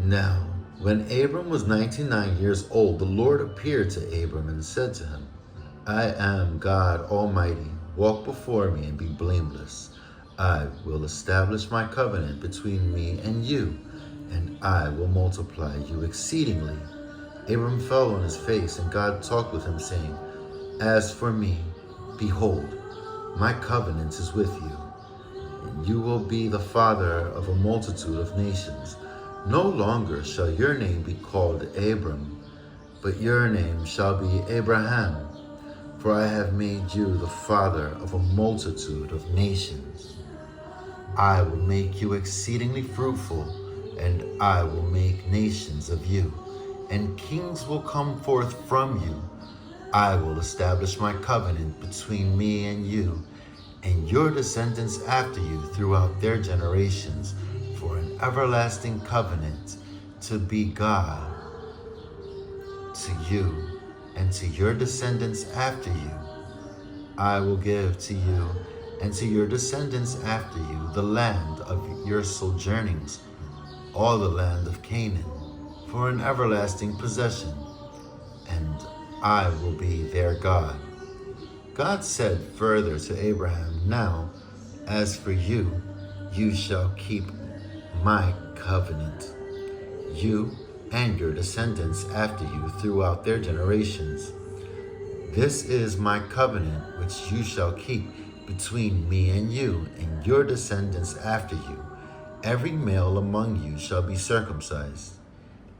Now, when Abram was 99 years old, the Lord appeared to Abram and said to him, I am God Almighty. Walk before me and be blameless. I will establish my covenant between me and you, and I will multiply you exceedingly. Abram fell on his face, and God talked with him, saying, As for me, behold, my covenant is with you, and you will be the father of a multitude of nations. No longer shall your name be called Abram, but your name shall be Abraham, for I have made you the father of a multitude of nations. I will make you exceedingly fruitful, and I will make nations of you, and kings will come forth from you. I will establish my covenant between me and you, and your descendants after you throughout their generations, for an everlasting covenant, to be God to you and to your descendants after you. I will give to you and to your descendants after you the land of your sojournings, all the land of Canaan, for an everlasting possession, and I will be their God. God said further to Abraham, Now, as for you, you shall keep my covenant, you and your descendants after you throughout their generations. This is my covenant which you shall keep between me and you and your descendants after you. Every male among you shall be circumcised,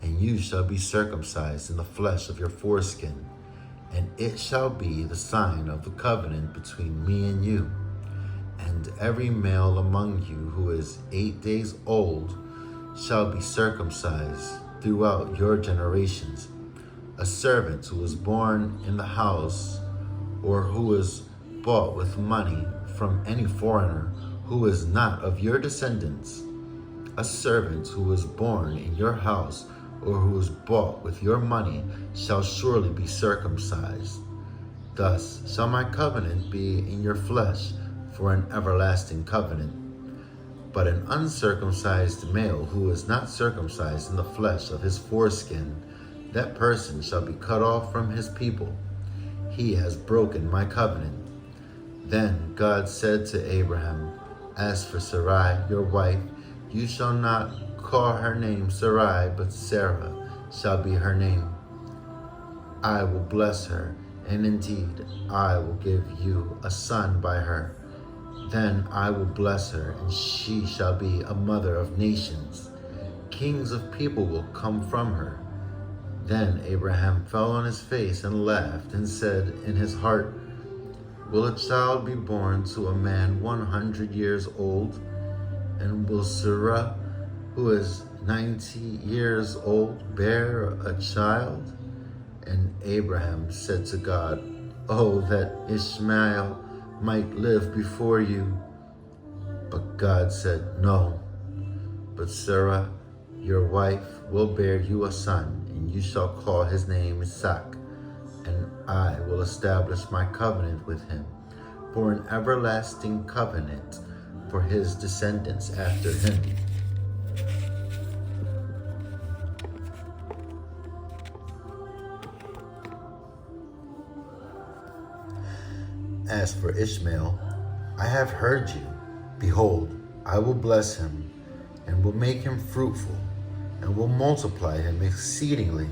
and you shall be circumcised in the flesh of your foreskin, and it shall be the sign of the covenant between me and you. And every male among you who is 8 days old shall be circumcised throughout your generations. A servant who is born in the house or who is bought with money from any foreigner who is not of your descendants. A servant who is born in your house or who is bought with your money shall surely be circumcised. Thus shall my covenant be in your flesh for an everlasting covenant. But an uncircumcised male who is not circumcised in the flesh of his foreskin, that person shall be cut off from his people. He has broken my covenant. Then God said to Abraham, As for Sarai, your wife, you shall not call her name Sarai, but Sarah shall be her name. I will bless her, and indeed I will give you a son by her. Then I will bless her, and she shall be a mother of nations. Kings of people will come from her. Then Abraham fell on his face and laughed, and said in his heart, Will a child be born to a man 100 years old? And will Sarah, who is 90 years old, bear a child? And Abraham said to God, Oh, that Ishmael might live before you. But God said, No, but Sarah, your wife, will bear you a son, and you shall call his name Isaac, and I will establish my covenant with him for an everlasting covenant for his descendants after him. As for Ishmael, I have heard you. Behold, I will bless him, and will make him fruitful, and will multiply him exceedingly.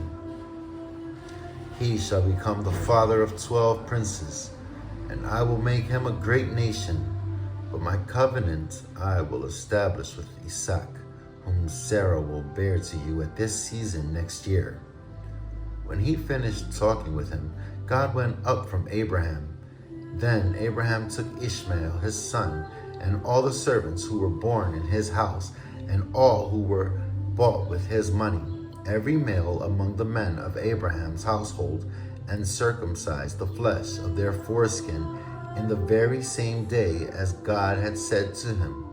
He shall become the father of 12 princes, and I will make him a great nation. But my covenant I will establish with Isaac, whom Sarah will bear to you at this season next year. When he finished talking with him, God went up from Abraham. Then Abraham took Ishmael his son, and all the servants who were born in his house, and all who were bought with his money, every male among the men of Abraham's household, and circumcised the flesh of their foreskin in the very same day as God had said to him.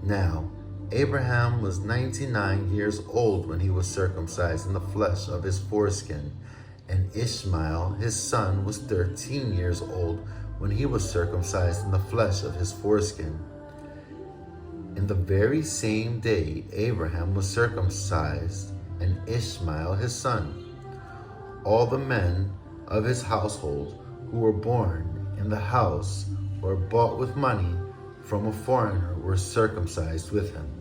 Now Abraham was 99 years old when he was circumcised in the flesh of his foreskin, and Ishmael his son was 13 years old when he was circumcised in the flesh of his foreskin. In the very same day, Abraham was circumcised, and Ishmael his son. All the men of his household who were born in the house or bought with money from a foreigner were circumcised with him.